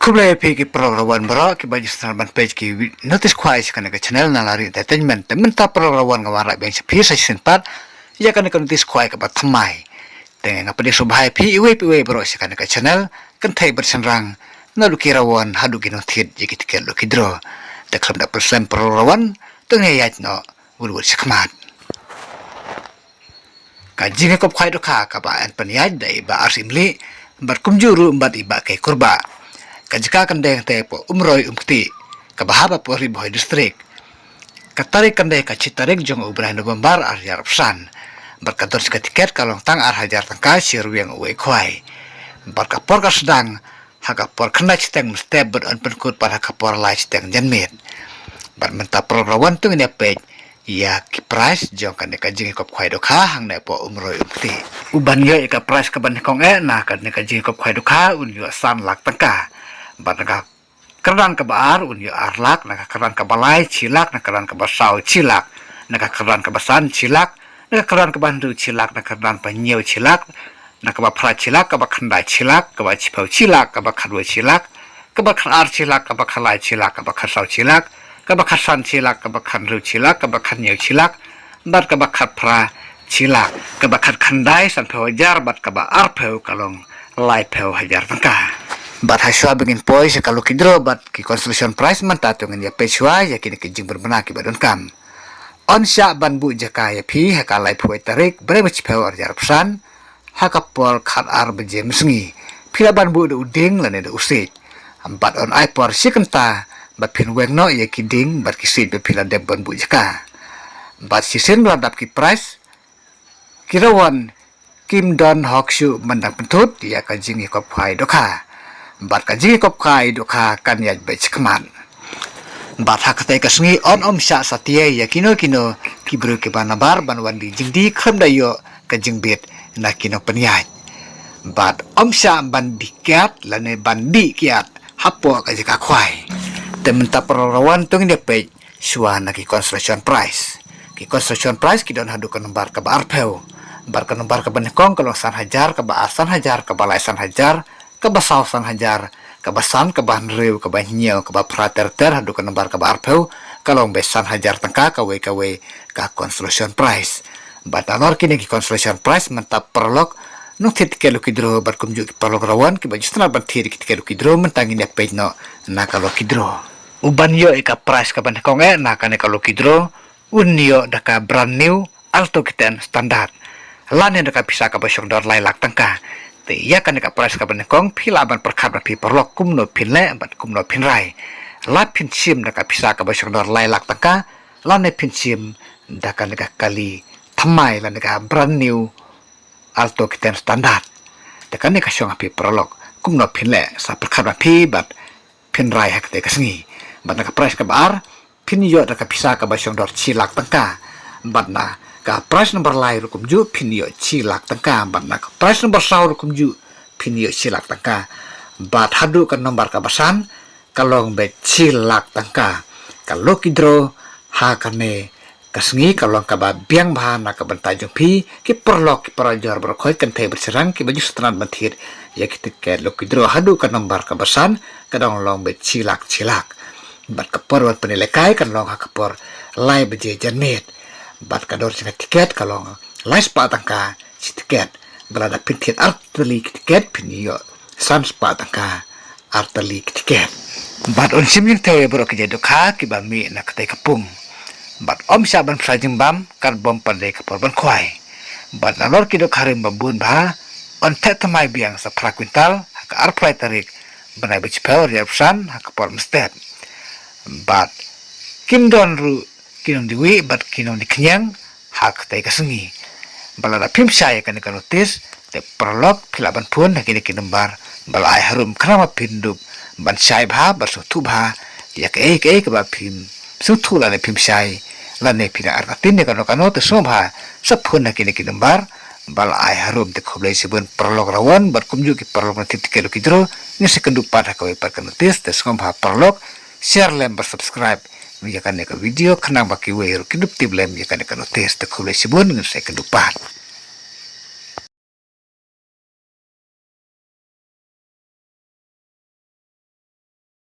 Kublai ki program bro ki baju senar page ki notice kwai kan ke channel na lari entertainment menta program ngawara bang sepi sa sempat ya kan notice kwai ke batmai dengan apa dia subhai pi bro kan ke channel kan thai bersenrang na lukirawan hadu ginothit jikit ke lukidro da klub da persen program teng yat no wul sekmat kajing kop kwai do ka ba an panyaj dai ba asimli berkumjuru embat iba ke kurba kajika kandeng tepo umroy umkti kabahaba po riboy distrik katarik kandeng kacitarik jong ubrahin November arjar pesan berkator sika tiket kalong tang ar hajar tangka siru yang uwe kwai berkapor ka sedang hakapor kena citeng mestep beron penkut pada kapor lai citeng janmit bermenta program tung ini pej ya ki price jong kandeng kajing kop kwai doka hang nepo umroy umkti uban yo ika price kaban kong na kandeng kajing kop kwai doka un yo san lak tangka Barangka keran kebar unyu arlak naka keran kebalai cilak naka keran kebasau cilak naka keran kebasan cilak naka keran kebandu cilak naka keran penyew cilak naka bapra cilak kabakanda cilak kabacipau cilak kabakadwa cilak kabakar cilak kabakalai cilak kabakasau cilak kabakasan cilak kabakandu cilak kabakanyew cilak bat kabakar pra cilak kabakar kandai sampai wajar bat kabar peu kalong lai peu hajar tengkah bat haswa begin poi kalau kidro bat ki construction price man tatung ya pechwa ya kini kijing berbenaki badon kam on sya ban bu jaka ya pi hakalai poi tarik bre bechpeu arjar pesan hakapol khat ar beje mesngi pila ban bu de uding lane de usik bat on ai por sikenta bat pin weng no ya kiding bat kisit be pila de ban bu jaka bat sisen ladap ki price kirawan kim don hokshu mandang pentut ya kajing ikop phai doka bat kaji kop kai doka kan ya becekman bat hakate kasngi on sya satia ya kino kibru ke banabar banwandi jingdi kham dayo kajing bet na kino penyai bat sya bandikat lane bandi kiat hapo kaji ka kwai tementa perlawan tung dia pe suana ki construction price kidon hadu kan bar ka bar peu bar kan bar ka banekong kalau san hajar ka ba san hajar ka balai san hajar kabasau san hajar kabasan kaban rew kabanyeo kabaprater hadu kan bar kabar peu kalong besan hajar tengka kawe ka construction price batanor kini ki construction price mentap perlok nutit ke lukidro barkumju ki perlok rawan ki bajustna bantir ki ke lukidro mentangin ya pejno na kalau kidro uban yo eka price kaban konge na kane kalau kidro unio daka brand new alto kiten standar lane daka bisa ka basyong dor lailak tengka te ya kan ka price ka banekong pila ban perkap na pi perlok kumno pinle bat kumno pinrai la pinsim da ka pisa ka basong dor lailak taka la ne pinsim da ka kali thamai la ka brand new alto kiten standard da ka syong pi perlok kumno pinle sa perkap na pi bat pinrai hak te ka sngi bat ka price ka bar pin yo da ka pisa ka basong dor cilak taka bat na ka price number lai rukum ju pinyo cilak tangka bat nak price number sau rukum ju pinyo cilak tangka bat hadu kan nomor ka basan kalong be cilak tangka kalau kidro ha kane kasngi kalong ka ba biang bahan ka bantajung pi ki perlok ki parajar berkhoi kan thai berserang ki baju setran banthir ya kita ke lo kidro hadu kan nomor ka basan kadang long be cilak bat kapor wat penilai kan long ha kapor lai beje janmet bat kador sing tiket kalau lais patangka si tiket berada pintiet arteli tiket pinio sans patangka arteli tiket bat on sim yang tawe bro ke ka ki bami na kate kapung bat sya ban frajing bam kan bom pandai kapor ban khwai bat nalor ki do kharim babun ba on tetamai biang sa pra kwintal ka arplai tarik banai bechpeur ya psan ha kapor mstet bat kim don ru kinong diwi bat kinong dikenyang hak tay kasengi balada pimsaya kan notis te perlok pilaban pun kini kinembar balai harum krama pindub ban syai bha barsutu bha ya ke ba pim sutu lane pimsai lane pina artin ne kano te sobha sapun kini kinembar balai harum te khoblai sibun perlok rawan bat kumju ki perlok na titikelo kidro ni sekendu pada kawe par notis te sobha perlok share lem subscribe ya kan video kenang baki weir kidup tiblem ya kan notis te khule sibun ngi sekendu pat